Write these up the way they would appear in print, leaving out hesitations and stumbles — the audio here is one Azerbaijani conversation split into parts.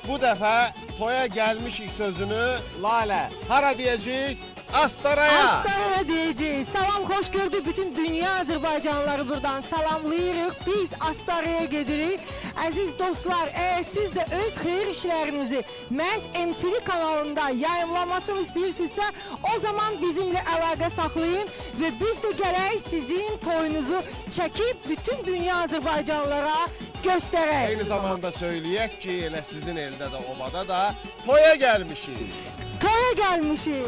bu dəfə toya gəlmişik sözünü Lalə hara deyəcəyik? Astaraya. Astaraya diyeceğiz. Salam, hoş gördük. Bütün dünya Azerbaycanlıları buradan salamlayırıq. Biz Astaraya gedirik. Aziz dostlar, eğer siz de öz xeyir işlerinizi məhz MTV kanalında yayımlamasını istəyirsinizsə, o zaman bizimle əlaqə saxlayın ve biz de gələk sizin toyunuzu çəkib bütün dünya Azerbaycanlılara göstərək. Eyni zamanda söyləyək ki, elə sizin eldə də, obada da toya gəlmişik. Toya gelmişik.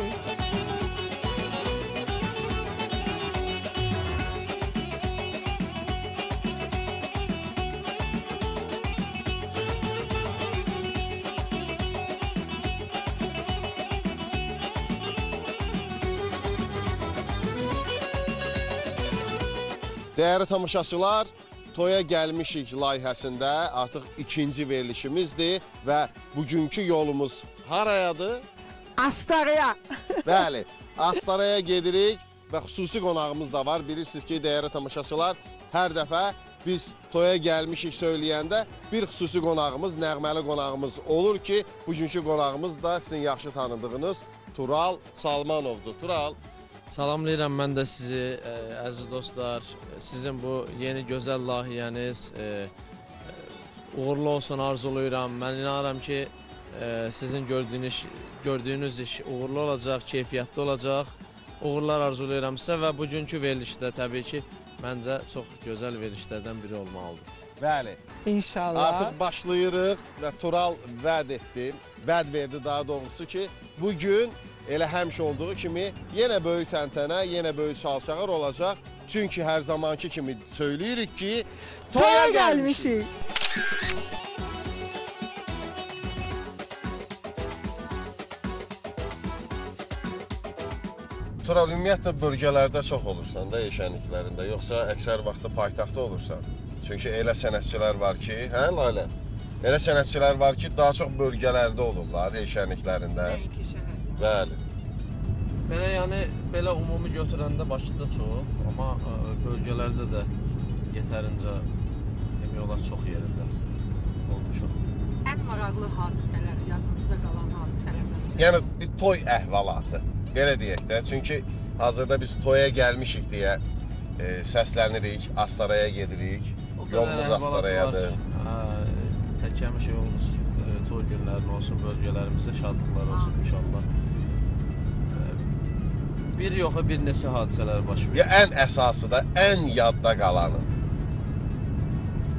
Dəyərli tamaşaçılar, toya gəlmişik layihəsində artıq ikinci verilişimizdir və bugünkü yolumuz harayadır? Astaraya. Bəli, Astaraya gedirik və xüsusi qonağımız da var. Bilirsiniz ki, dəyərli tamaşaçılar, hər dəfə biz toya gəlmişik söyləyəndə bir xüsusi qonağımız, nəğməli qonağımız olur ki, bugünkü qonağımız da sizin yaxşı tanıdığınız Tural Salmanovdur. Tural. Salamlayıram mən də sizi, əziz dostlar. Sizin bu yeni gözəl layihəniz uğurlu olsun arzulayıram. Mən inanıram ki, sizin gördüyünüz iş uğurlu olacaq, keyfiyyətli olacaq. Uğurlar arzulayıram sizə və bugünkü verilişdə təbii ki, məncə çox gözəl verilişlərdən biri olmalıdır. Bəli. İnşallah. Artıq başlayırıq və Tural vəd verdi daha doğrusu ki, bugün elə həmişə olduğu kimi yenə böyük təntənə, yenə böyük çalçağır olacaq. Çünki hər zamanki kimi söyləyirik ki, Toya gəlmişik. Tural, ümumiyyətlə bölgələrdə çox olursan da, eşənliklərində, yoxsa əksər vaxtı paytaxtda olursan. Çünki elə sənətçilər var ki, hə Lalə? Elə sənətçilər var ki, daha çox bölgələrdə olurlar, eşənliklərində. Bəli. Belə yəni, belə ümumi götürəndə Bakıda çox, amma bölgələrdə də yetərincə demək olar çox yerində olmuşam. Ən maraqlı hadisələr, yadımızda qalan hadisələrdən. Yəni bir toy əhvalatı, belə deyək də. Çünki hazırda biz toya gəlmişik deyə səslənirik, Astaraya gedirik. Yolumuz Astarayadır. Tək həmişə yolumuz toy günlərin olsun, bölgələrimizdə şadlıqlar olsun inşallah. Bir yoxa bir neçə hadisələr baş verir. Ya ən əsası da, ən yadda qalanı.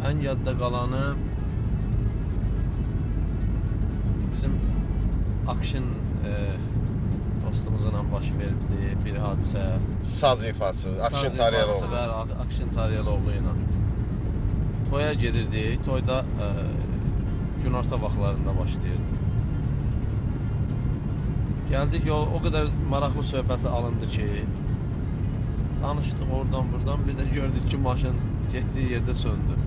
Ən yadda qalanı bizim Akşin dostumuzla baş verdi bir hadisə. Saz ifası, Akşin Taryaloğlu. Akşin Taryaloğlu ilə toya gedirdik. Toyda günorta vaxtlarında başlayırdı. Gəldik, yol o qədər maraqlı söhbəti alındı ki, danışdıq oradan buradan, bir də gördük ki, maşın getdiyi yerdə söndü.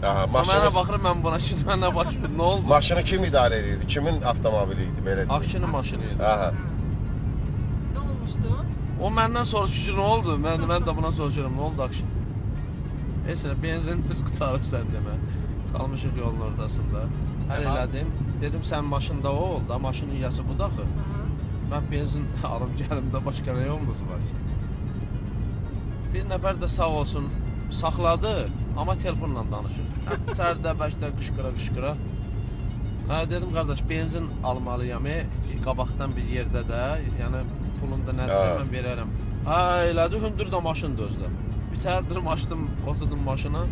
Mənə baxırım, mən buna ki, mənə baxırım, nə oldu? Maşını kim idarə edirdi? Kimin avtomobili idi, belə deyək? Akşinin maşını idi. Nə olmuşdu? O məndən soruşur ki, nə oldu? Mən də buna soruşuram, nə oldu Akşin? Heç nə, benzinimiz qutarıb sən demə. Qalmışıq yolun ortasında. Həl elədim. Dedim, sən maşında o oldu, maşının yası bu daxı. Mən benzin alım gəlimdə başqa nə yolumuz var ki? Bir nəfər də sağ olsun saxladı, amma telefonla danışır. Tərdə, bəşdə, qışqıra. Dedim, qardaş, benzin almalıyam, qabaqdan bir yerdə də, yəni pulun da nəticə mən verərəm. Elədi, hündür də maşın dözdü. Bitərdim, açdım, oturdum maşına.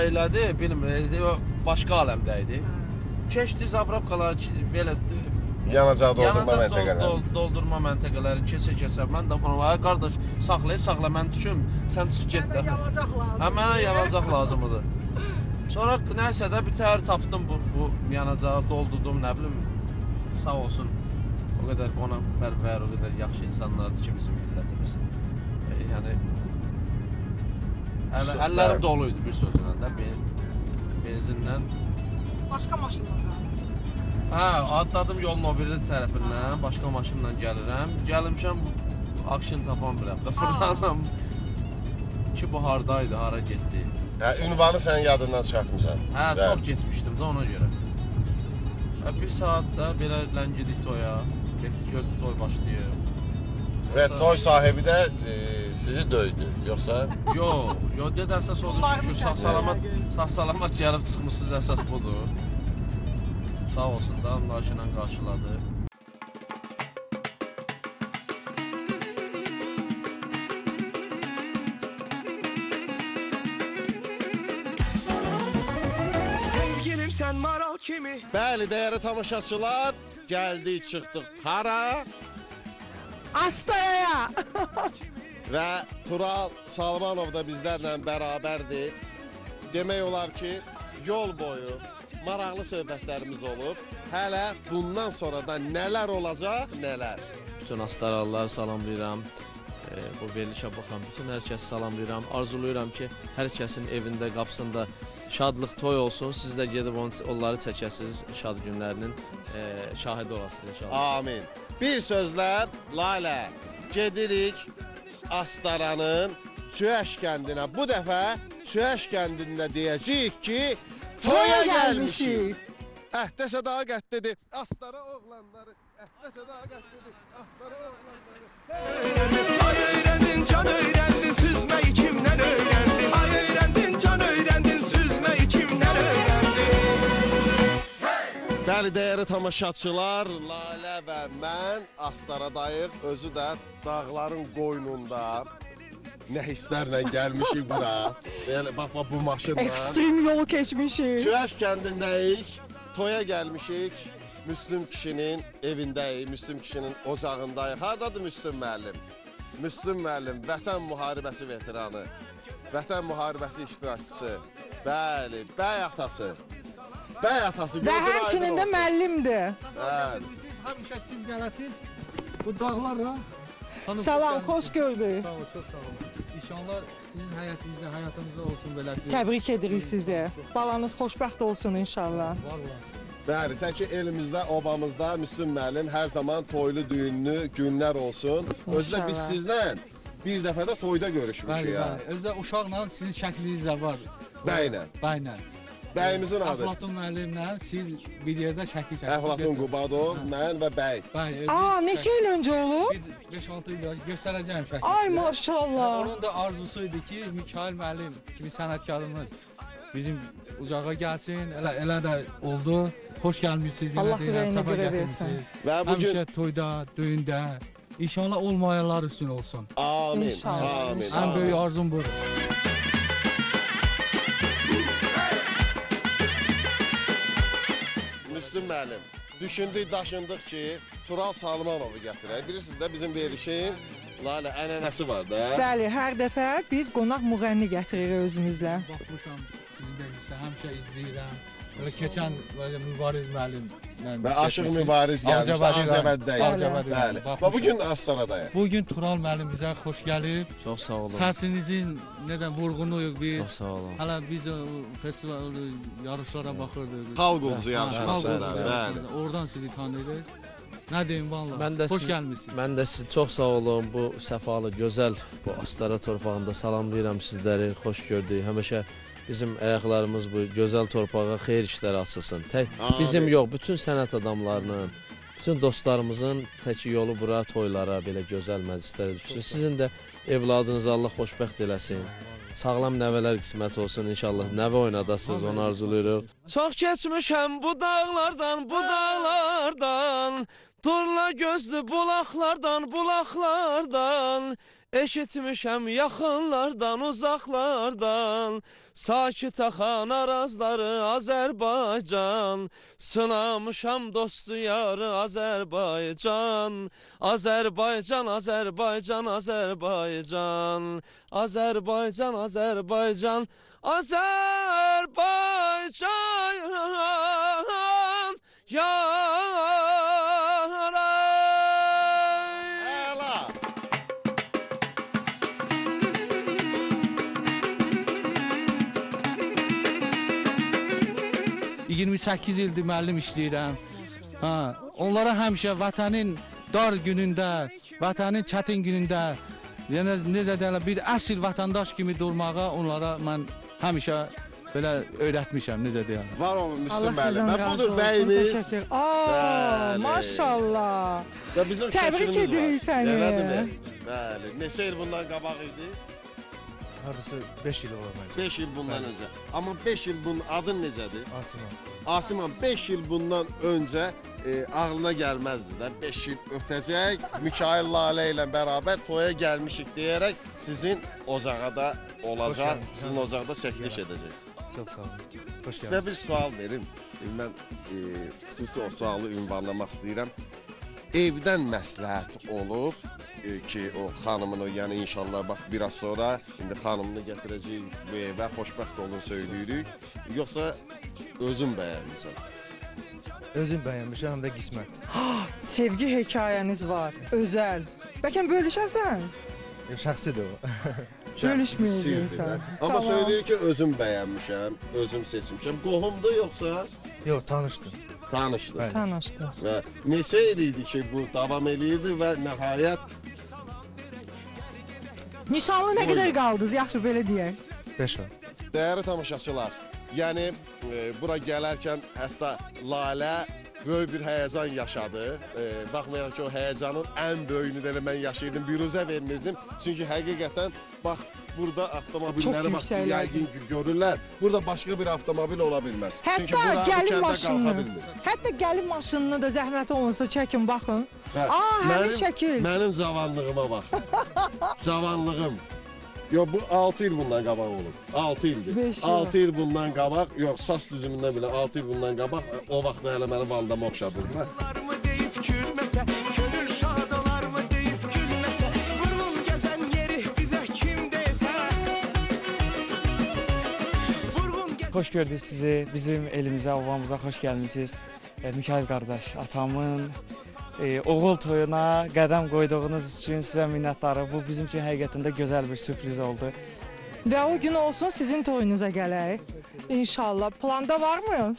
Elədi, bilmir, başqa aləmdə idi. Keçdi zapravkalar, belə yanacaq doldurma məntəqələri. Doldurma məntəqələri keçə. Mən də buna, qardaş, saxla, mən düşüm, sən çıx get də. Mənə yanacaq lazımdır. Sonra nəysə də bir təhər tapdım bu yanacağı, doldurdum, nə bilim, sağ olsun. O qədər qonaqpərvər, o qədər yaxşı insanlardır ki, bizim millətimiz. Yəni, əllərim doluydu bir sözlə də, benzinlə. Başqa maşınla Atladım yolun o biri tərəfindən, başqa maşınla gəlirəm. Gəlmişəm, Akşin tapan biləm də, fırlanım. ki bu hardaydı, hara getdi. Hə, ünvanı sən yadından çıxartmısan. Hə, Bəli. çox getmişdim də ona görə. Bir saatda belə ləngidik toya. Getdik, gördük toy başlayır. Və toy sahibi də sizi döydü, yoxsa? Yox, dedə əsas odur şükür, sağ-salamat gəlib çıxmışsınız, əsas budur. Sağ olsun da, anlayışı ilə qarşıladı. Sevgilim sen maral kimi. Bəli, dəyərli tamaşaçılar, gəldik, çıxdıq hara Astaraya. və Tural Salmanov da bizlərlə bərabərdir. Demək olar ki, yol boyu maraqlı söhbətlərimiz olub. Hələ bundan sonra da nələr olacaq, nələr. Bütün astaralıları salamlayıram. Bu verilişə baxan bütün hər kəsi salamlayıram. Arzulayıram ki, hər kəsin evində, qapısında şadlıq toy olsun. Siz də gedib onları çəkəsiniz, şad günlərinin şahidi olasınız inşallah. Amin. Bir sözlə, Lalə, gedirik Astaranın Söyəş kəndinə. Bu dəfə Söyəş kəndində deyəcəyik ki, toya gəlmişik. Əhdə sədaqət dedi, Astara oğlanları. Əhdə sədaqət dedi, Astara oğlanları. Ay öğrendin can öğrendin süzmeyi kimden öğrendin? Ay öğrendin can öğrendin süzmeyi kimden öğrendin? Bəli, dəyərli tamaşaçılar, Lalə və mən Astaradayıq. Özü də dağların qoynunda. Nə hisslərlə gəlmişik bura. Bax, bu maşınla. Ekstrem yol keçmişik. Söyəş kəndindəyik, toya gəlmişik. Müslüm kişinin evindəyik, Müslüm kişinin ocağındayıq. Hardadır Müslüm müəllim? Müslüm müəllim, Vətən müharibəsi veteranı, Vətən müharibəsi iştirakçısı. Bəli, bəy atası. Bəy atası. Və həmçinin də müəllimdir. Bəli. Siz həmişə siz gələsiniz. Bu dağlarla. Salam, xoş gördük. Sağ ol, çox sağ olun. İnşallah sizin həyatınızda olsun belə. Təbrik edirik sizi. Balanız xoşbəxt olsun inşallah. Var olasın. Bəli, tək ki elimizdə, obamızda Müslüm müəllim hər zaman toylu, düyünlü günlər olsun. Özdə biz İnşallah. sizlə bir dəfə də toyda görüşmüşük ya. Özdə uşaqla sizin şəkliniz də var. Bəylə. Bəylə. Bəyimizin adı. Əflatun müəllimlə siz bir yerdə şəkil Əflatun Qubadov, mən və bəy. Bəy. Neçə il öncə olub? 5-6 il göstərəcəyim şəkil. Ay maşallah. Onun da arzusu idi ki, Mikail müəllim kimi sənətkarımız bizim ucağa gəlsin. Elə də oldu. Xoş gəlmisiniz. Allah ürəyinə görə versin. Və bugün Həmişə toyda, düyündə, inşallah olmayanlar üçün olsun. amin, İnşallah, amin. inşallah. Ən böyük arzum budur. Müslüm müəllim, düşündük, daşındıq ki, Tural Salmanovu gətirək. Bilirsiniz də bizim verilişin Lalə ənənəsi var da. Bəli, hər dəfə biz qonaq müğənni gətiririk özümüzlə. Baxmışam sizin verilişdə, həmişə izləyirəm. Elə keçən böyle Mübariz müəllimlə Və Aşıq Mübariz gəlmişdi, Azəbəddəyik. Bəli. Və bugün Astaradayıq. Bugün Tural müəllim bizə xoş gəlib. Çox sağ olun. Səsinizin necə vurğunuyuq Çox biz. sağ olun. Hələ biz o festival yarışlara baxırdıq. Xalq Ulduzu Xalq yarışmasında. Ulduzu Bəli. yarışmasında. Oradan sizi tanıyırıq. Nə deyim vallahi. Mən də Xoş siz- gəlmisiniz. Mən də siz çox sağ olun. Bu səfalı, gözəl bu Astara torpağında salamlayıram sizləri. Xoş gördük. Həmişə bizim ayaqlarımız bu gözəl torpağa xeyir işlər açılsın. Tək Amin. bizim yox, bütün sənət adamlarının, bütün dostlarımızın tək yolu bura toylara, belə gözəl məclislərə düşsün. Sizin də evladınızı Allah xoşbəxt eləsin. Sağlam nəvələr qismət olsun inşallah. Nəvə oynadasınız, onu arzulayırıq. Çox keçmişəm bu dağlardan, bu dağlardan. Turla gözlü bulaqlardan, bulaqlardan. Eşitmişəm yaxınlardan, uzaqlardan. Sakit axan arazları Azərbaycan. Sınamışam dostu yarı Azərbaycan. Azərbaycan, Azərbaycan, Azərbaycan. Azərbaycan, Azərbaycan, Azərbaycan. Əla. 28 ildir müəllim işləyirəm. Onlara həmişə vətənin dar günündə, vətənin çətin günündə Yəni necə deyirlər, bir əsl vətəndaş kimi durmağa onlara mən həmişə belə öyrətmişəm, necə deyirlər. Var olun Allah Müslüm müəllim. sizdən Və razı budur olsun. bəyimiz. Təşəkkür. Bəli. Maşallah. Və bizim Təbrik şəkilimiz edirik var. səni. Elədirmi? Bəli. Neçə il bundan qabaq idi? Hardasa 5 il olar məncə. 5 il bundan öncə. Amma 5 il bunun adın necədir? Asiman. Asiman 5 il bundan öncə ağlına gəlməzdi də 5 il ötəcək. Mikail Lalə ilə bərabər toya gəlmişik deyərək sizin ocağada olacaq, Hoş sizin gəldiniz. ocaqda çəkiliş edəcək. Çox sağ olun. Xoş Və gəldiniz. bir sual verim. Mən xüsusi o sualı ünvanlamaq istəyirəm. Evdən məsləhət olub ki, o xanımını, yəni inşallah bax biraz sonra indi xanımını gətirəcəyik bu evə, xoşbəxt olun söyləyirik. Yoxsa özün bəyənmisən? Özüm bəyənmişəm, həm də qismət. Sevgi hekayəniz var. Özəl. Bəlkə bölüşəsən? Şəxsidir o. Bölüşməyəcəksən. Amma söyləyir ki, özüm bəyənmişəm, özüm seçmişəm. Qohumdur yoxsa Yox, tanışdım. tanışdı. Bəli. Tanışdı. Və neçə il idi ki, bu davam eləyirdi və nəhayət Nişanlı nə qədər qaldınız? Yaxşı belə deyək. 5 ay. dəyərli tamaşaçılar, yəni bura gələrkən hətta Lalə böyük bir həyəcan yaşadı. Baxmayaraq ki, o həyəcanın ən böyüyünü də elə mən yaşayırdım, biruzə vermirdim. Çünki həqiqətən bax burada avtomobilləri bax yüksəklərdir. yəqin ki, görürlər. Burada başqa bir avtomobil ola bilməz. Çünki Hətta bura bu gəlin kəndə qalxa maşınını. bilmir. Hətta gəlin maşınını da zəhməti olsa çəkin, baxın. Hə, Həmin şəkil. Mənim cavanlığıma bax. Cavanlığım. Yox, bu 6 il bundan qabaq olub. 6 ildir. 5 il. 6 il bundan qabaq, yox, saç düzümündən belə 6 il bundan qabaq o vaxt hələ məni validama oxşadırdılar. Mı deyip gülməsə, könül şad olar mı deyip gülməsə, vurun gəzən yeri bizə kim desə. Vurun gəzən Xoş gördük sizi, bizim elimizə, ovamıza xoş gəlmisiniz. Mikail qardaş, atamın oğul toyuna qədəm qoyduğunuz üçün sizə minnətdarım. Bu bizim üçün həqiqətən də gözəl bir sürpriz oldu. Və o gün olsun sizin toyunuza gələk. İnşallah. Planda varmı?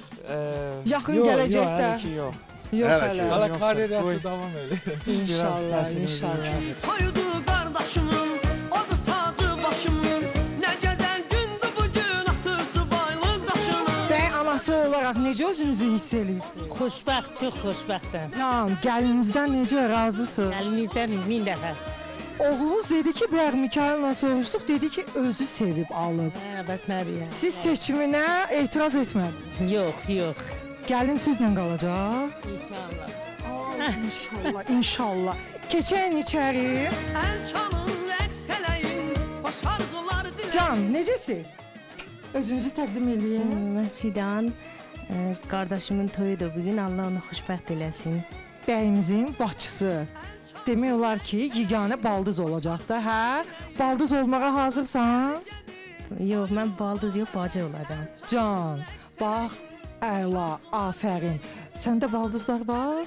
Yaxın gələcəkdə. Yox, hələ ki, yox. Yox Hələ ki hələ. yox. Hələ karyerası davam edir. İnşallah, təsirimiz inşallah. Toydu qardaşımın, odu tacı başımın. Nə gözəl gündür bu gün atırsı baylıq daşını. Bəy anası olaraq necə özünüzü hiss edirsiniz? Xoşbəxt, çox xoşbəxtəm. Can, gəlininizdən necə razısınız? Əlinizdən min dəfə. Oğlunuz dedi ki, bəyər Mikail'la soruşduq, dedi ki, özü sevib alıb. Hə, bəs nə deyəm? Siz seçiminə etiraz etmədiniz. Yox, yox. Gəlin sizlə qalacaq. İnşallah. İnşallah, inşallah. Keçən içəri. Əl çalın, rəqs eləyin, xoş arzular diləyin. Can, necəsiz? Özünüzü təqdim eləyin. Mən Fidan, qardaşımın toyudur bugün. Allah onu xoşbəxt eləsin. Bəyimizin bacısı. Demək olar ki, yeganə baldız olacaq da, hə? Baldız olmağa hazırsan? Yox, mən baldız yox, bacı olacağam. Can, bax, əla, afərin. Səndə baldızlar var?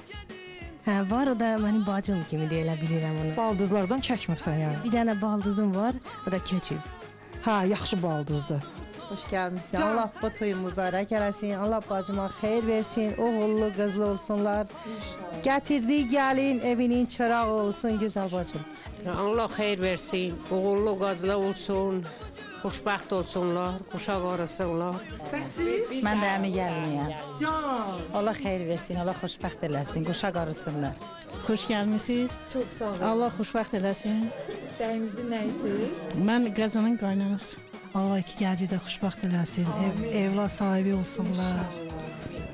Hə, var, o da mənim bacım kimi deyilə bilirəm onu. Baldızlardan çəkmirsən yəni. Bir dənə baldızım var, o da köçüb. Hə, yaxşı baldızdır. Xoş gəlmisən. Can. Allah bu toyu mübarək eləsin. Allah bacıma xeyir versin. Oğullu, qızlı olsunlar. Gətirdiyi gəlin evinin çıraq olsun gözəl bacım. Allah xeyir versin, uğurlu qazla olsun, xoşbəxt olsunlar, quşaq arasınlar. Bəs siz? Mən də əmi gəliniyəm. Can, Allah xeyir versin, Allah xoşbəxt eləsin, quşaq arasınlar. Xoş gəlmisiniz. çox sağ olun. Allah xoşbəxt eləsin. Bəyimizin nəyisiz? Mən qazanın qaynanası. Allah iki gəlci də xoşbəxt eləsin, evlad sahibi olsunlar.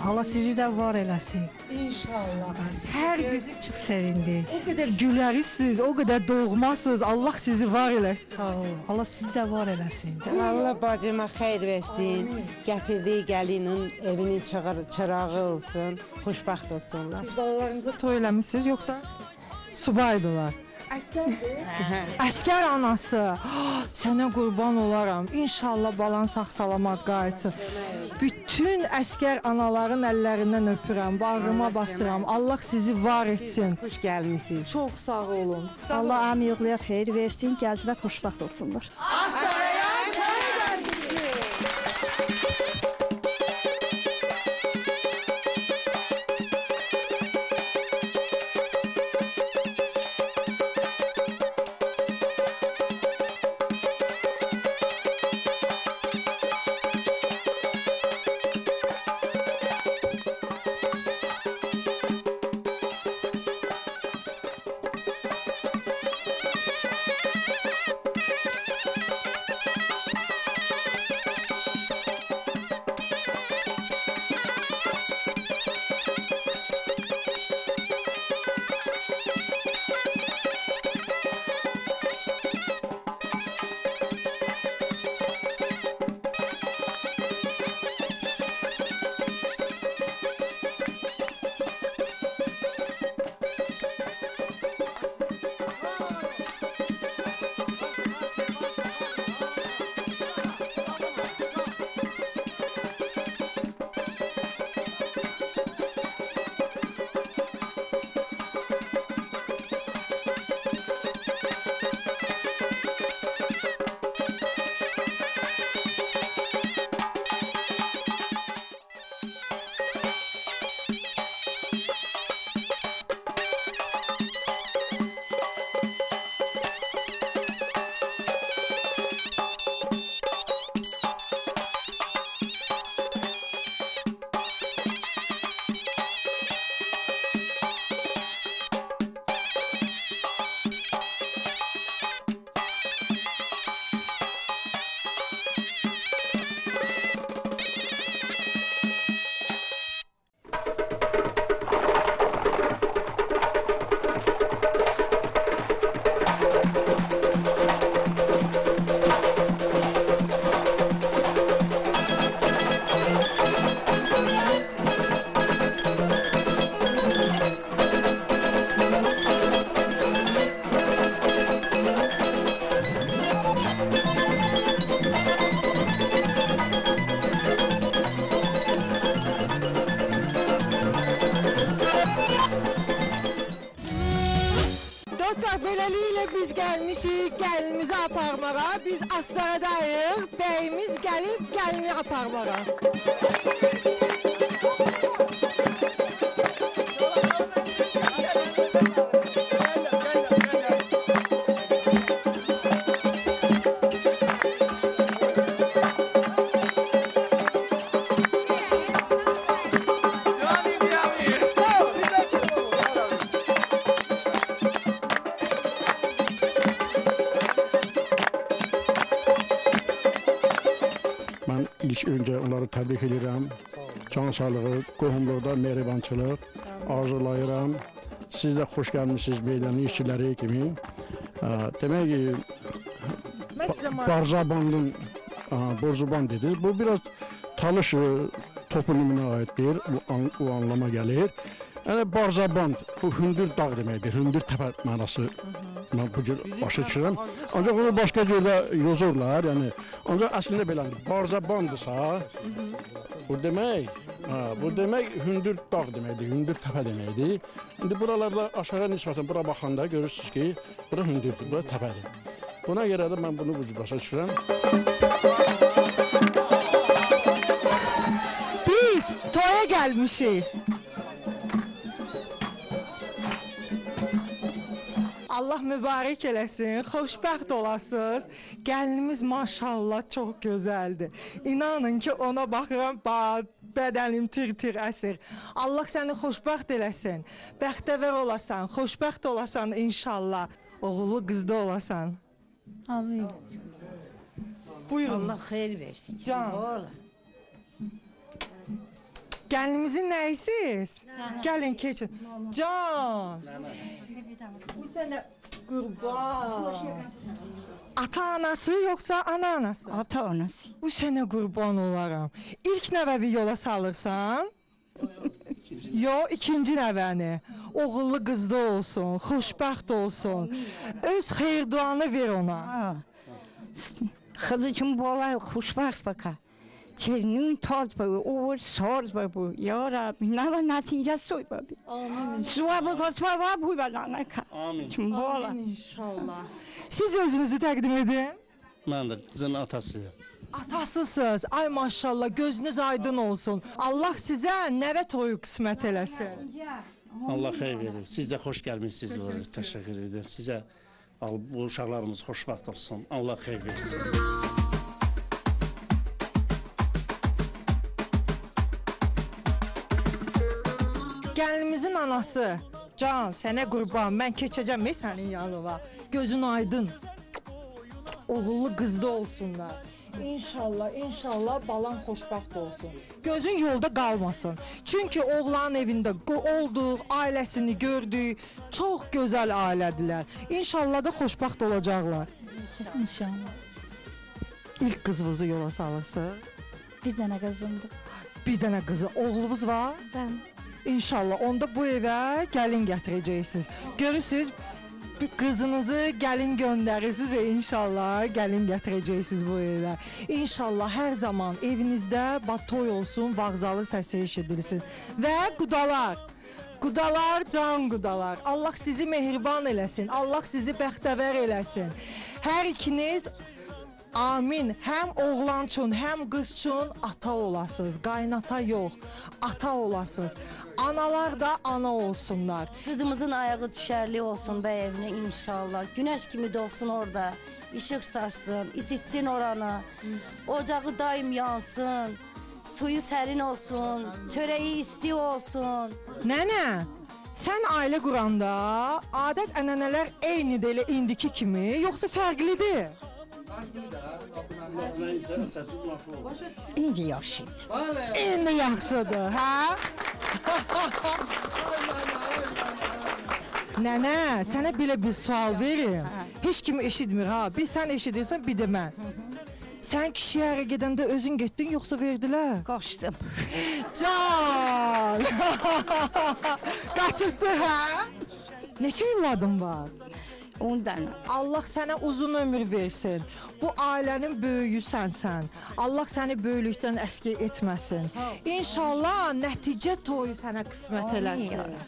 Allah sizi də var eləsin. İnşallah. Hər gün Gördük, çox sevindik. o qədər gülərisiniz, o qədər doğmasınız. Allah sizi var eləsin. Sağ ol. Allah sizi də var eləsin. Allah bacıma xeyir versin. Gətirdiyi gəlinin evinin çırağı olsun. Xoşbəxt olsunlar. Siz balalarınıza toy eləmisiniz yoxsa? Subaydılar. Əskərdir? Əskər anası. Sənə qurban olaram. İnşallah balan sağ-salamat qayıtsın. Bütün əskər anaların əllərindən öpürəm, bağrıma basıram. Allah sizi var etsin. Xoş gəlmisiniz. Çox sağ olun. Allah əmi oğluya xeyir versin. Gəlcilər xoşbəxt olsunlar. Astaraya toy gəlmişik. Beləliklə biz gəlmişik gəlinimizi aparmağa. Biz Astaradayıq. Bəyimiz gəlib gəlini aparmağa. Mən ilk öncə onları təbrik edirəm. Can sağlığı, qohumluqda mehribançılıq arzulayıram. Siz də xoş gəlmişsiniz meydanın işçiləri kimi. Demək ki, Barzabandın Borzuban dedi. Bu biraz Talış toponimine aittir, o anlama gəlir. Yəni Barzaband, bu hündür dağ deməkdir, hündür təpə mənası. Mən bu cür başa düşürəm. Ancaq onu başqa cürdə yozurlar, yəni. Ancaq əslində belədir. Barzabandırsa, bu demək hündür dağ deməkdir, hündür təpə deməkdir. İndi buralarda aşağı nisbətən bura baxanda görürsünüz ki, bura hündürdür, bura təpədir. Buna görə də mən bunu bu cür başa düşürəm. Biz toya gəlmişik. Allah mübarək eləsin, xoşbəxt olasınız. Gəlinimiz maşallah çox gözəldir. İnanın ki, ona baxıram, bədənim tir-tir əsir. Allah səni xoşbəxt eləsin, bəxtəvər olasan, xoşbəxt olasan inşallah. Oğulu qızda olasan. Amin. Buyurun. Allah xeyir versin. Can. Gəlinimizin nəyisiz? Gəlin, keçin. Can. Bu sənə qurban. Ata-anası yoxsa ana-anası? Ata-anası. Bu sənə qurban olaram. İlk nəvəvi yola salırsan? Yox, ikinci nəvəni. Oğullu qızda olsun, xoşbəxt olsun. Öz xeyir duanı ver ona. Kızıcım bola xoşbəxt baka. Çelinin taz bu, uğur saz bu. Ya Rabbi, ne var natince soy bu. Amin. Suabı kosma var bu bana ka. Amin. Amin inşallah. Siz özünüzü təqdim edin. Mən də qızın atasıyım. Atasısınız. Ay maşallah, gözünüz aydın olsun. Allah sizə nəvə toyu qismət eləsin. Allah xeyir verir. Siz də xoş gəlmişsiniz. Təşəkkür edirəm. Sizə bu uşaqlarımız xoşbəxt olsun. Allah xeyir versin. Gəlinimizin anası, Can, sənə qurban, mən keçəcəm sənin yanına. Gözün aydın. Oğullu qızda olsunlar. İnşallah, inşallah balan xoşbəxt olsun. Gözün yolda qalmasın. Çünki oğlanın evində olduq, ailəsini gördük. Çox gözəl ailədirlər. İnşallah da xoşbəxt olacaqlar. İnşallah. İlk qızınızı yola salırsınız? Bir dənə qızımdır. Bir dənə qızı, oğlunuz var? Ben. İnşallah onda bu evə gəlin gətirəcəksiniz. Görürsünüz, qızınızı gəlin göndərirsiniz və inşallah gəlin gətirəcəksiniz bu evə. İnşallah hər zaman evinizdə toy olsun, vağzalı səsi eşidilsin. Və qudalar. Qudalar, can qudalar. Allah sizi mehriban eləsin. Allah sizi bəxtəvər eləsin. Hər ikiniz amin. Həm oğlan üçün, həm qız üçün ata olasınız. Qaynata yox, ata olasınız. Analar da ana olsunlar. Kızımızın ayağı düşərli olsun bəy evinə inşallah. Güneş kimi doğsun orada. İşıq sarsın, isitsin oranı. Ocağı daim yansın. Suyu sərin olsun. Çörəyi isti olsun. Nənə, sən ailə quranda adət ənənələr eynidir elə indiki kimi, yoxsa fərqlidir? İndi yaxşıdır. İndi yaxşıdır, hə? Nənə, sənə belə bir sual verim. Heç kimi eşitmir ha. Bir sən eşidirsən, bir də mən. Sən kişiyə ərə gedəndə özün getdin, yoxsa verdilər? Qaçdım. Can! Qaçırdı, hə? Neçə evladın var? 10 dənə. Allah sənə uzun ömür versin. Bu ailənin böyüyü sənsən. Allah səni böyülükdən əskik etməsin. İnşallah nəticə toyu sənə qismət eləsin.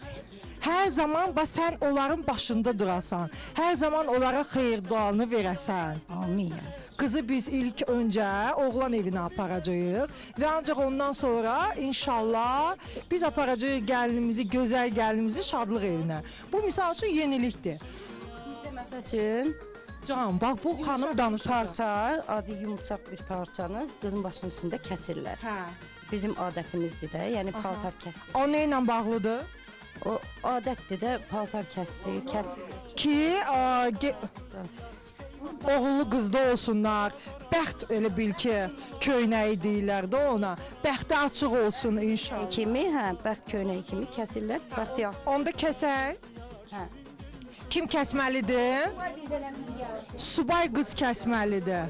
Hər zaman bax sən onların başında durasan. Hər zaman onlara xeyir duanı verəsən. Amin. Qızı biz ilk öncə oğlan evinə aparacağıq və ancaq ondan sonra inşallah biz aparacağıq gəlinimizi, gözəl gəlinimizi şadlıq evinə. Bu misal üçün yenilikdir. Bizdə məsəl üçün Can, bax bu xanım danışır. Parça, adi yumuşaq bir parçanı qızın başının üstündə kəsirlər. Hə. Bizim adətimizdir də, yəni paltar kəsir. O nə ilə bağlıdır? O adətdir də paltar kəsir. Ki, oğullu qızda olsunlar, bəxt elə bil ki, köynəyi deyirlər də ona. Bəxti açıq olsun inşallah. Kimi, hə, bəxt köynəyi kimi kəsirlər, bəxti yaxşı. Onda kəsək. Hə. Kim kəsməlidir? Subay qız kəsməlidir.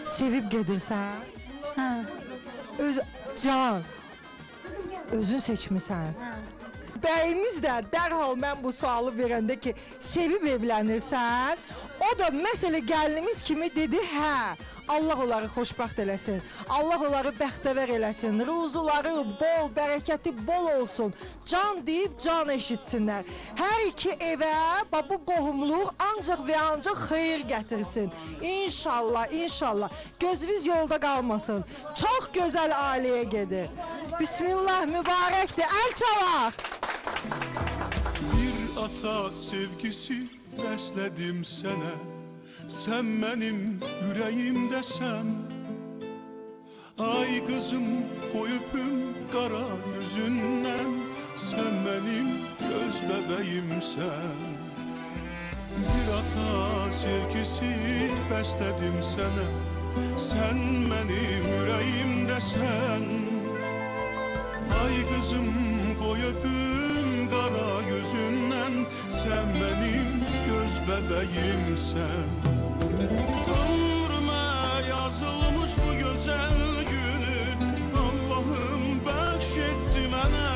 Sevib gedirsən? Hə. Can, özün seçmisən. Bəyimiz də dərhal mən bu sualı verəndə ki, sevib evlənirsən, o da məsələ gəlinimiz kimi dedi, hə. Allah onları xoşbəxt eləsin. Allah onları bəxtəvər eləsin. Ruzuları bol, bərəkəti bol olsun. Can deyib can eşitsinlər. Hər iki evə bu qohumluq ancaq və ancaq xeyir gətirsin. İnşallah, inşallah. Gözünüz yolda qalmasın. Çox gözəl ailəyə gedir. Bismillah, mübarəkdir. Əl çalaq. Bir ata sevgisi bəslədim sənə. Sən mənim ürəyimdəsən. Ay qızım, qoy öpüm qara gözündən. Sən mənim göz bəbəyimsən. Bir ata sevgisi bəslədim sənə. Sən mənim ürəyimdəsən. Ay qızım, qoy öpüm qara gözündən. Sən mənim göz bəbəyimsən. Ömrümə yazılmış bu gözəl günü Allahım bəxş etdi mənə.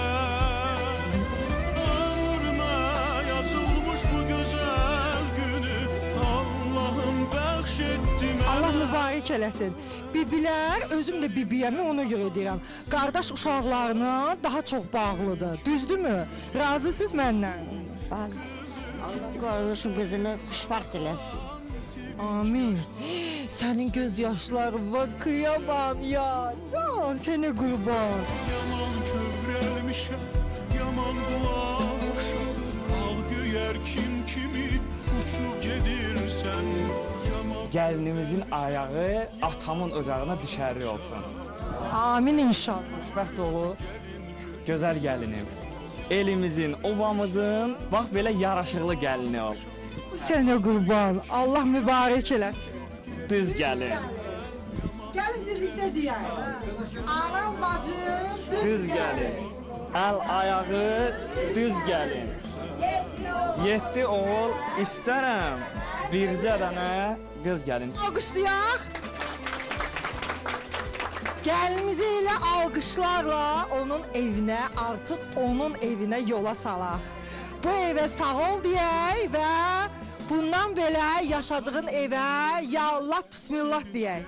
Ömrümə yazılmış bu gözəl günü Allahım bəxş etdi mənə. Allah mübarək eləsin. Bibilər, özüm də bibiyəmi ona görə deyirəm. Qardaş uşaqlarına daha çox bağlıdır. Düzdürmü? Razısınız məndən? Bəli. Qardaşım qızını xoşbəxt eləsin. Amin. Sənin göz yaşlarına kıyamam ya. Can seni qurban. Yaman kövrəlmişəm, yaman bulaşam. Ağ göyər kimi uçub gedirsən. Gəlinimizin ayağı atamın ocağına düşərli olsun. Amin inşallah. Xoşbəxt olun, gözəl gəlinim. Elimizin, ovamızın, bax belə yaraşıqlı gəlini ol. Sənə qurban. Allah mübarək eləsin. Düz gəlin. Gəlin birlikdə deyək. Anam, bacım, Düz gəlin. Əl ayağı düz gəlin. 7 oğul istərəm. Bircə dənə qız gəlin. Alqışlayaq. Gəlinimizi elə alqışlarla onun evinə, artıq onun evinə yola salaq. Bu evə sağ ol deyək və bundan belə yaşadığın evə ya Allah, bismillah deyək.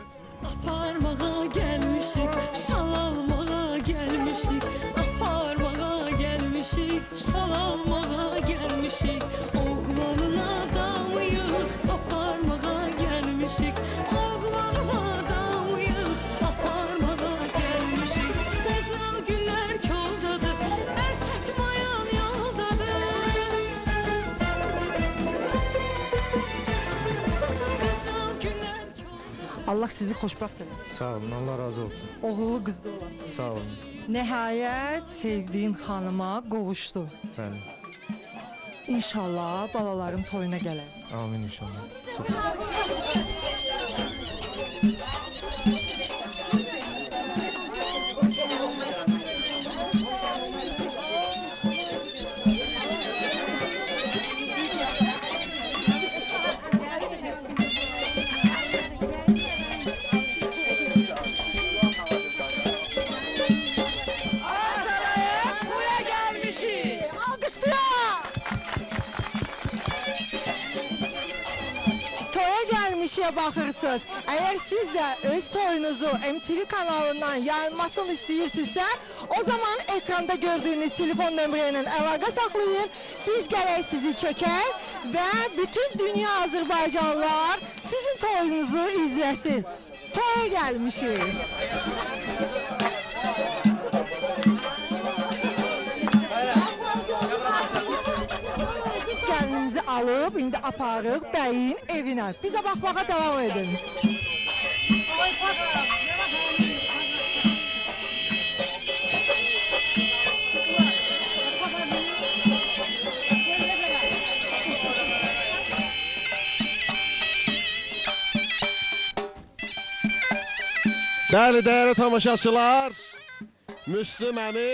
Aparmağa gəlmişik, şal almağa gəlmişik. Aparmağa gəlmişik, şal almağa gəlmişik. Oğlanın adamıyıq, aparmağa gəlmişik. Oğlanın adamıyıq, aparmağa gəlmişik. Qızıl güllər koldadır, ərçəsim ayan yoldadır. Qızıl güllər Allah sizi xoşbəxt eləsin. Sağ olun, Allah razı olsun. Oğullu qızlı olasın. Sağ olun. Nəhayət sevdiyin xanıma qovuşdu. Bəli. İnşallah balaların toyuna gələr. Amin inşallah. Çok Toya gəlmişik. Alqışlayaq. Toya gəlmişik. işe baxırsınız. Əgər siz də öz toyunuzu MTV kanalından yayılmasını istəyirsinizsə, o zaman ekranda gördüğünüz telefon nömrəylə əlaqə saxlayın. Biz gələk sizi çəkək və bütün dünya Azərbaycanlılar sizin toyunuzu izləsin. Toya gəlmişik. Gəlinimizi alıb, indi aparıq bəyin evinə. Bizə baxmağa devam edin. Bəli, dəyərli tamaşaçılar, Müslüm əmi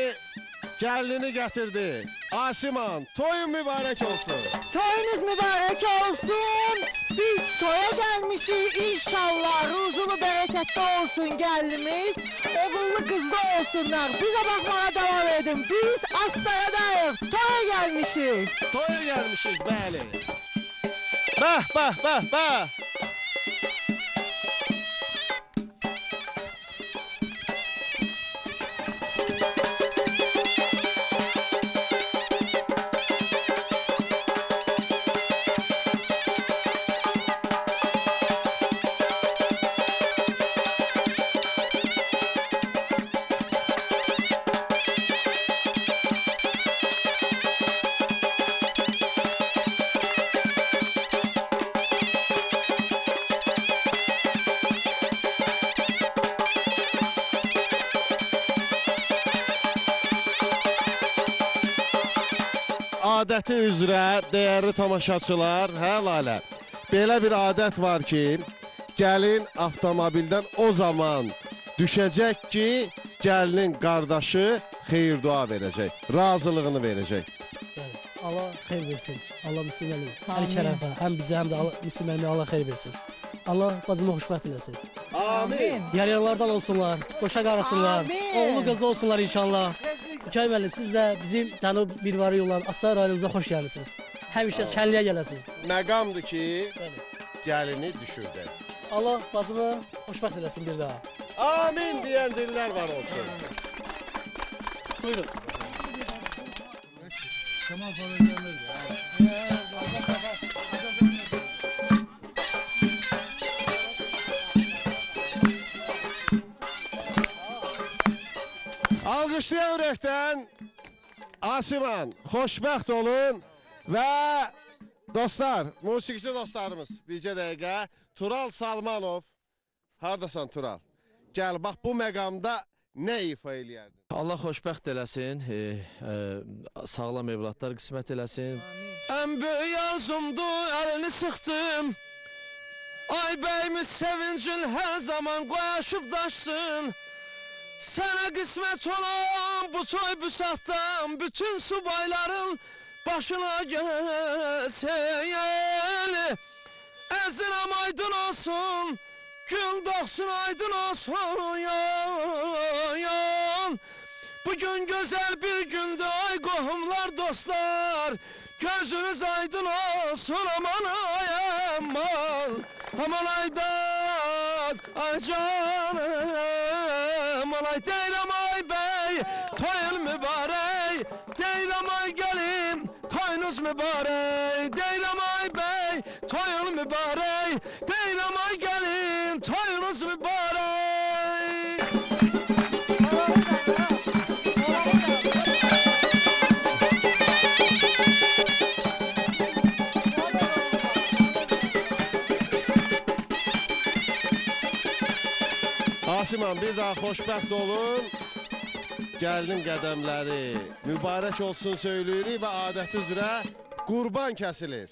gəlini gətirdi. Asiman, toyun mübarək olsun. Toyunuz mübarək olsun. Biz toya gəlmişik. İnşallah ruzulu bərəkətli olsun gəlinimiz. Oğullu qızlı olsunlar. Bizə baxmağa devam edin. Biz Astaradayıq. Toya gəlmişik. Toya gəlmişik, bəli. Bəh, bəh, bəh, bəh. Adəti üzrə, dəyərli tamaşaçılar, hə Lalə, belə bir adət var ki, gəlin avtomobildən o zaman düşəcək ki, gəlinin qardaşı xeyir dua verəcək, razılığını verəcək. Allah xeyir versin, Allah Müslüm Əli, Əli Kərəfə, həm bizə, həm də Müslüm Əli Allah xeyir versin. Allah bacımı xoşbəxt eləsin. Amin. Yarıyanlardan olsunlar, qoşa qarasınlar, oğlu qızlı olsunlar inşallah. Mikail müəllim, siz də bizim Cənub Mirvari yolların Astara rayonumuza xoş gəlmişsiniz. Həmişə şənliyə gələsiniz. Məqamdır ki, gəlini düşürdü. Allah bacımı xoşbəxt eləsin bir daha. Amin deyən dillər var olsun. Buyurun. Alqışlayan ürəkdən Asiman, xoşbəxt olun və dostlar, musiqisi dostlarımız bircə dəqiqə Tural Salmanov, haradasan Tural? Gəl, bax bu məqamda nə ifa eləyərdin? Allah xoşbəxt eləsin, sağlam evlatlar qismət eləsin. Ən böyük arzumdur, əlini sıxdım. Ay bəyimiz sevincin hər zaman qoyaşıb daşsın. Sənə qismət olan bu toy büsatdan bütün subayların başına gəlsin. Əzrəm aydın olsun, gün doğsun aydın olsun. Bugün gözəl bir gündür ay qohumlar dostlar. Gözünüz aydın olsun aman ay aman. Aman aydan ay canım. Ay deyirəm ay bəy, toyun mübarək. Deyirəm ay gəlin, toyunuz mübarək. Deyirəm ay bəy, toyun mübarək. Deyirəm ay gəlin, toyunuz mübarək. Asiman, bir daha xoşbəxt olun. Gəlinin qədəmləri mübarək olsun söyləyirik və adəti üzrə qurban kəsilir.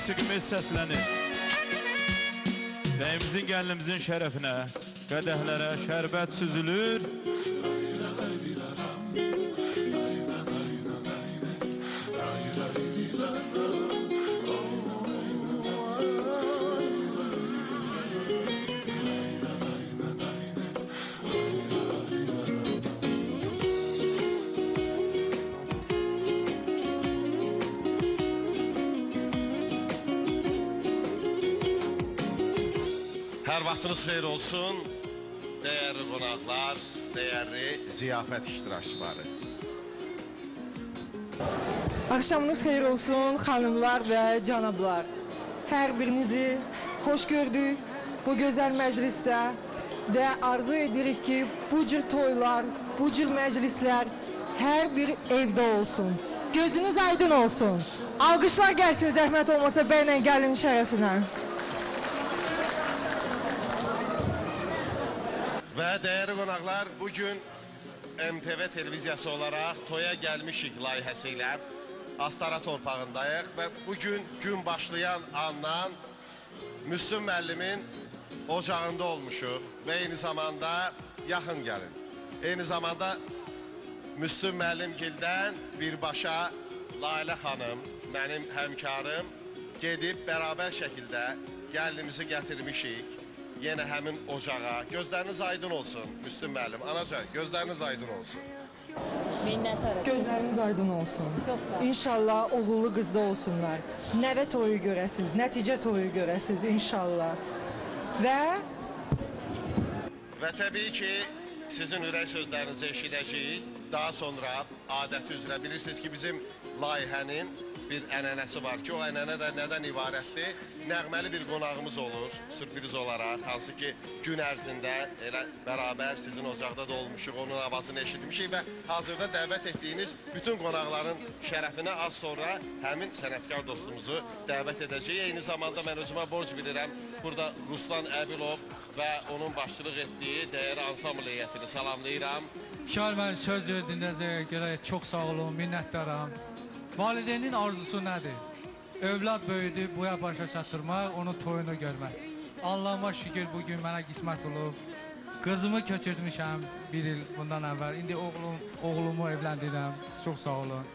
musiqimiz səslənir. Bəyimizin, gəlinimizin şərəfinə, qədəhlərə şərbət süzülür. Hər vaxtınız xeyir olsun, dəyərli qonaqlar, dəyərli ziyafət iştirakçıları. Axşamınız xeyir olsun, xanımlar və canablar. Hər birinizi xoş gördük bu gözəl məclisdə və arzu edirik ki, bu cür toylar, bu cür məclislər hər bir evdə olsun. Gözünüz aydın olsun. Alqışlar gəlsin, zəhmət olmasa bəylə gəlin şərəfinə. Və dəyərli qonaqlar, bugün MTV televiziyası olaraq Toya Gəlmişik layihəsi ilə Astara torpağındayıq və bugün gün başlayan andan Müslüm müəllimin ocağında olmuşuq və eyni zamanda yaxın gəlin. Eyni zamanda Müslüm müəllimgildən birbaşa Lalə xanım, mənim həmkarım gedib bərabər şəkildə gəlinimizi gətirmişik. Yenə həmin ocağa. Gözləriniz aydın olsun Müslüm müəllim. Anacan, gözləriniz aydın olsun. Gözləriniz aydın olsun. İnşallah oğullu qızda olsunlar. Nəvə toyu görəsiz, nəticə toyu görəsiz inşallah. Və təbii ki, sizin ürək sözlərinizi eşidəcəyik. Daha sonra adəti üzrə bilirsiniz ki, bizim layihənin bir ənənəsi var ki, o ənənə də nədən ibarətdir? Nəğməli bir qonağımız olur, sürpriz olaraq, hansı ki, gün ərzində elə bərabər sizin ocaqda da olmuşuq, onun avazını eşitmişik və hazırda dəvət etdiyiniz bütün qonaqların şərəfinə az sonra həmin sənətkar dostumuzu dəvət edəcəyik. Eyni zamanda mən özümə borc bilirəm, burada Ruslan Əbilov və onun başçılıq etdiyi dəyərli ansambl heyətini salamlayıram. Şair mənim söz verdiyinizə görə çox sağ olun, minnətdaram. Valideynin arzusu nədir? Övlad böyüdü, buya başa çatdırmaq, onun toyunu görmək. Allahıma şükür bugün mənə qismət olub. Qızımı köçürdmüşəm bir il bundan əvvəl. İndi oğlumu evləndirəm. Çox sağ olun.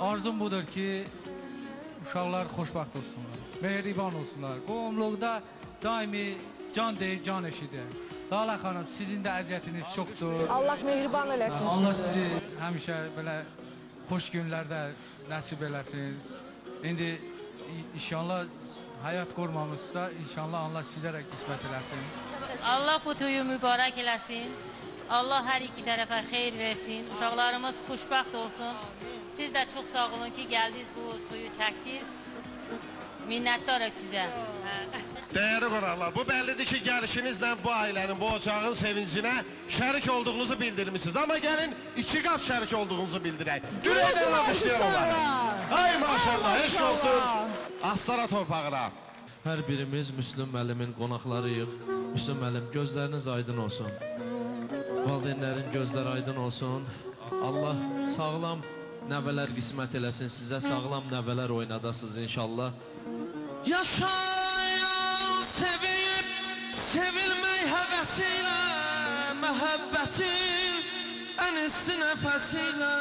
Arzum budur ki, uşaqlar xoşbaxt olsunlar, mehriban olsunlar. Qohumluqda daimi can deyir, can eşidir. Lalə xanım, sizin də əziyyətiniz çoxdur. Allah mehriban eləsin. Allah sizi həmişə belə xoş günlərdə nəsib eləsin. İndi inşallah həyat qurmamışsa, inşallah Allah sizə də qismət eləsin. Allah bu toyu mübarək eləsin. Allah hər iki tərəfə xeyir versin. Uşaqlarımız xoşbəxt olsun. Siz də çox sağ olun ki, gəldiniz bu toyu çəkdiniz. Minnətdarıq sizə. Dəyərli qonaqlar, bu bəllidir ki, gəlişinizlə bu ailənin, bu ocağın sevincinə şərik olduğunuzu bildirmişsiniz. Amma gəlin, iki qat şərik olduğunuzu bildirək. Gürəydən almışlayalım onları. Ay maşallah, eşq olsun Astara torpağına. Hər birimiz Müslüm müəllimin qonaqlarıyıq. Müslüm müəllim, gözləriniz aydın olsun. Valideynlərin gözləri aydın olsun. Allah sağlam nəvələr qismət eləsin. Sizə sağlam nəvələr oynadasınız inşallah. Yaşayan sevib, sevilmək həvəsilə, məhəbbətin ən isti nəfəsilə.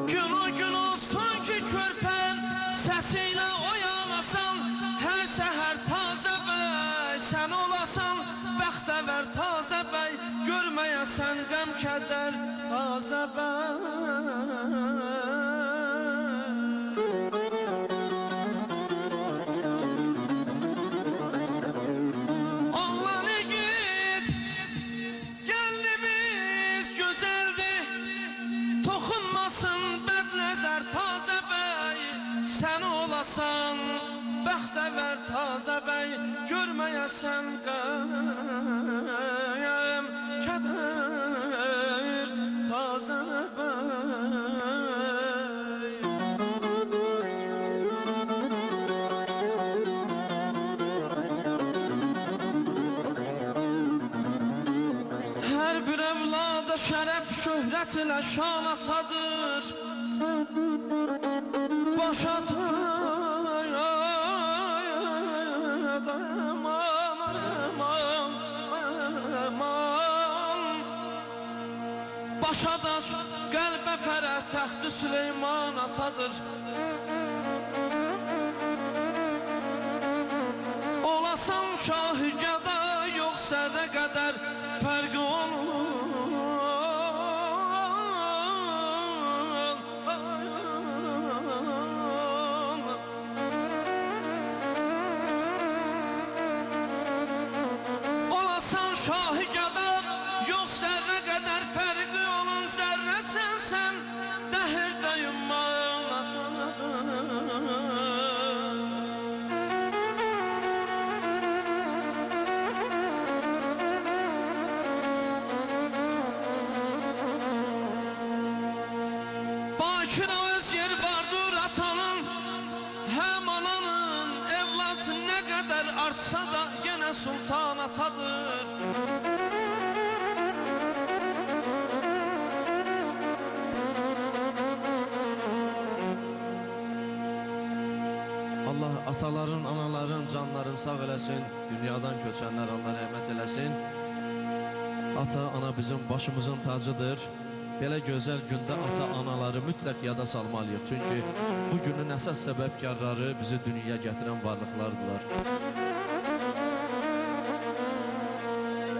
Gün o gün olsun ki, körpən səsilə oyanasan, hər səhər tazə bəy, sən olasan bəxtəvər tazə bəy, görməyəsən qəm kədər tazə bəy. Oğlan igid, gəlinimiz gözəldir, toxunmasın bədnəzər tazə bəy, sən olasan bəxtəvər tazə bəy, görməyəsən qəm kədər tazə bəy. da şərəf şöhrət ilə şan atadır. Başa Başa da qəlbə fərə təxtü Süleyman atadır. Olasan şahı gəda yox sərə qədər fərqi olur. Olasan şahı gəda yox sərə qədər fərqi olur. Zərrəsən sən dəhirdə yumman atadır. Bakıra öz yeri vardır atanın, həm ananın evlat nə qədər artsa da yenə sultan atadır. Allah ataların, anaların canlarını sağ eləsin, dünyadan köçənlər Allah rəhmət eləsin. Ata, ana bizim başımızın tacıdır. Belə gözəl gündə ata-anaları mütləq yada salmalıyıq. Çünki bu günün əsas səbəbkarları bizi dünyaya gətirən varlıqlardılar.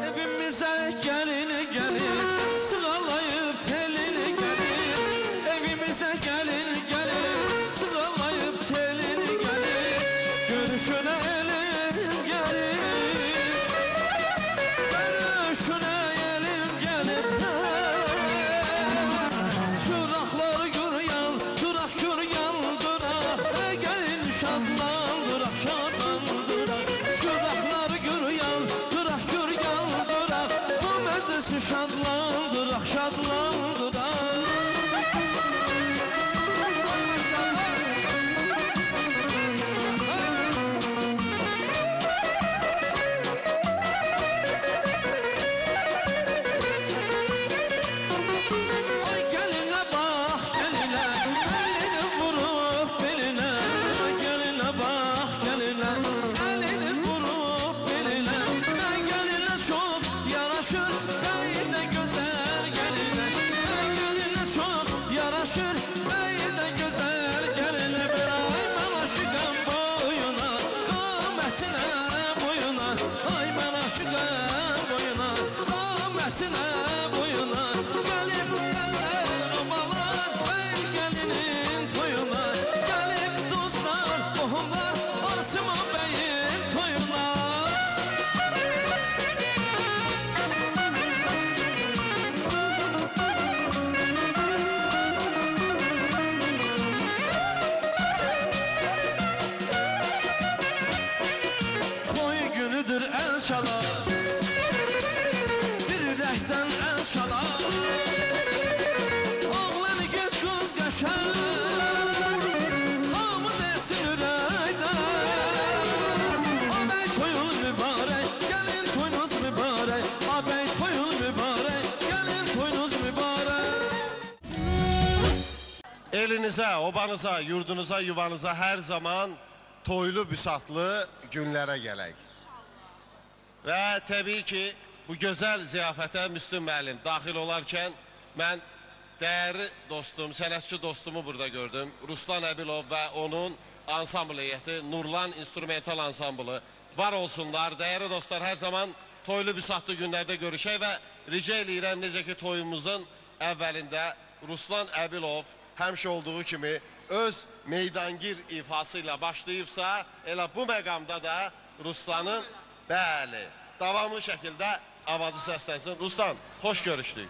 Evimizə gəlini gəlir, sığalayıb telini gəlir. Evimizə gəlini gəlir, sığalayıb telini gəlir. Görüşünə elim gəlir, görüşünə elim gəlir. Şuraqları yürüyen, durak yürüyen, durak. Gelin şadlandırak, şadlandırak. Şuraqları yürüyen, durak yürüyen, durak. Bu məclisi şadlandırak, şadlandırak. Ay gelinə bax, gelinə, əlini vurub belinə. Ay gelinə bax, gelinə, əlini vurub belinə. Ay gelinə çox yaraşır, bəyi də gözəl gelinə. Ay gelinə çox yaraşır, bəyi də gözəl gelinə. Ay mən aşıqam boyuna, qamətinə boyuna. Ay mən aşıqam boyuna, qamətinə boyuna. Gəlib əllər amalar, bəy gəlinin toyuna. Gəlib dostlar, qohumlar, Asımın bəyin toyuna. Toy günüdür el şalar, bir ürəkdən el şalar. Oğlan get qız qaşar, hamı desin ürəkdən. Ağabey toyun mübarək, gəlin toyunuz mübarək. Ağabey toyun mübarək, gəlin toyunuz mübarək. Elinizə, obanıza, yurdunuza, yuvanıza hər zaman toylu, büsatlı günlərə gələk. Və təbii ki, bu gözəl ziyafətə Müslüm müəllim daxil olarkən mən dəyərli dostum, sənətçi dostumu burada gördüm. Ruslan Əbilov və onun ansambl heyəti, Nurlan instrumental ansamblı var olsunlar. Dəyərli dostlar, hər zaman toylu, büsatlı günlərdə görüşək və rica eləyirəm, necə ki toyumuzun əvvəlində Ruslan Əbilov həmişə olduğu kimi öz meydangir ifası ilə başlayıbsa, elə bu məqamda da Ruslanın, bəli, davamlı şəkildə avazı səslənsin. Ruslan, xoş görüşdük.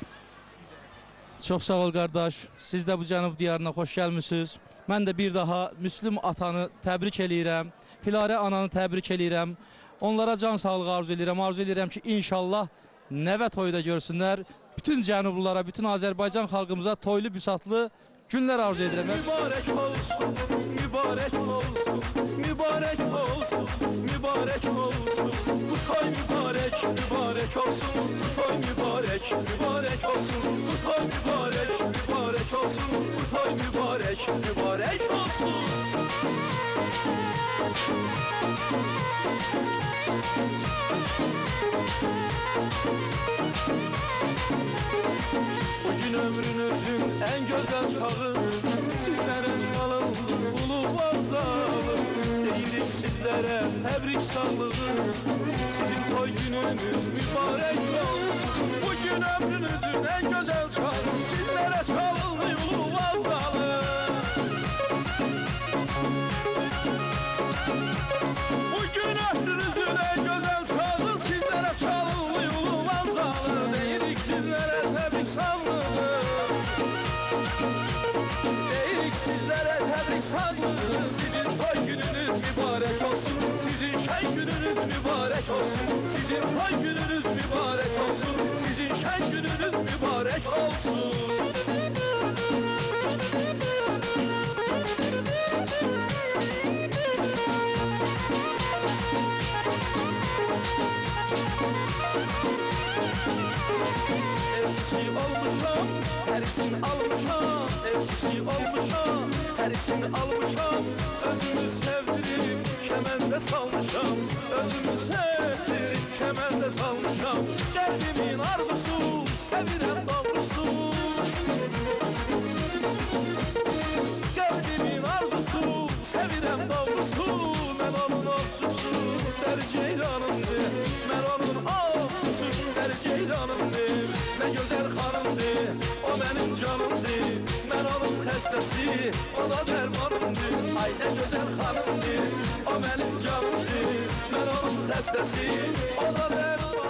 Çox sağ ol qardaş, siz də bu cənub diyarına xoş gəlmişsiniz. Mən də bir daha Müslüm atanı təbrik eləyirəm, Filarə ananı təbrik eləyirəm. Onlara can sağlığı arzu eləyirəm ki, inşallah nəvə toyda görsünlər. Bütün cənublulara, bütün Azərbaycan xalqımıza toylu, büsatlı günlər arzu edirəm. Mübarək olsun, mübarək olsun, mübarək olsun, mübarək olsun. Bu toy mübarək, mübarək olsun, bu toy mübarək, mübarek, mübarek olsun. Bu toy mübarek, mübarek olsun. Bu toy mübarek, mübarek olsun. Bugün ömrünüzün en güzel çağı, sizlere çalın ulu vazalım. Deyirik sizlere tebrik sağlığı, sizin toy gününüz mübarek olsun. Bugün ömrünüzün en güzel çağı, sizlere çalın ulu vazalım. Bugün ömrünüzün en güzel çağı, sizlere çalın ulu vazalım. Deyirik sizlere tebrik sağlığı, deyirik sizlere tebrik sağlığı. Sizin toy gününüz mübarek olsun, sizin şen gününüz mübarek olsun. Sizin toy gününüz mübarek olsun, sizin şen gününüz mübarek olsun. Elçisi olmuşam, herisini almışam. Elçisi olmuşam, herisini almışam. Özümü sevdirip kemende salmışam. Özümü sevdirip kemende salmışam. Kalbimin arzusu, sevirem doğrusu. Kalbimin arzusu, sevirem doğrusu. Ben onun arzusu, der ceylanımdır. Ben onun arzusu, der ceylanımdır. Ne güzel hanımdır, o benim canımdır. Ben onun xəstəsi, o da dermanımdır. Ay ne güzel hanımdır, o benim canımdır. Ben onun xəstəsi, o da dermanımdır.